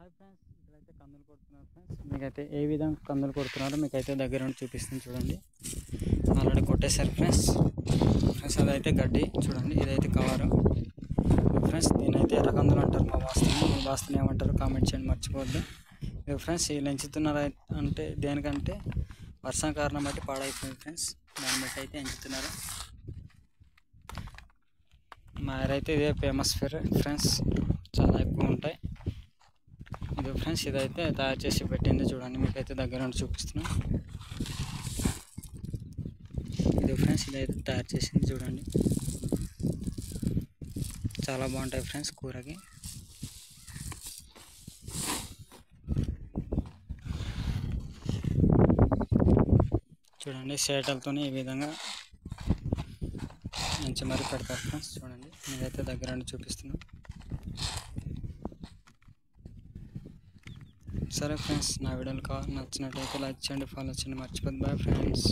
Hi friends, ఇక్కడైతే కందులు కొడుతున్నారు ఫ్రెండ్స్. మీకైతే ఏ విధంగా కందులు కొడుతున్నారో మీకైతే దగ్గర నుండి చూపిస్తుంది చూడండి. ఆల్రెడీ కొట్టేశారు ఫ్రెండ్స్. అదైతే గడ్డి చూడండి, ఇదైతే కవరు ఫ్రెండ్స్. దీనైతే ఎర్ర కందులు అంటారు మా వాస్తవం. మీ వాస్తవం ఏమంటారు కామెంట్ చేయండి, మర్చిపోవద్దు. ఇక ఫ్రెండ్స్ ఈ ఎంచుతున్నారు అంటే దేనికంటే వర్షం కారణం బట్టి పాడైపోయింది ఫ్రెండ్స్. దాన్ని బట్టి అయితే ఎంచుతున్నారు. మా అయితే ఇదే ఫేమస్ ఫ్రెండ్స్, చాలా ఎక్కువ ఉంటాయి. ఇది ఫ్రెండ్స్ ఇదైతే తయారు చేసి పెట్టింది చూడండి, మీకైతే దగ్గర నుండి చూపిస్తున్నాం. ఇది ఫ్రెండ్స్ ఇదైతే తయారు చేసింది చూడండి, చాలా బాగుంటాయి ఫ్రెండ్స్ కూరకి. చూడండి సేటలతో ఈ విధంగా మంచి మరి పెడతారు ఫ్రెండ్స్. చూడండి మీరైతే దగ్గర నుండి చూపిస్తున్నాం. సరే ఫ్రెండ్స్, నా వీడియోలు నచ్చినట్టయితే లైక్ చేయండి, ఫాలో చేయండి, మర్చిపోద్దు. Bye friends.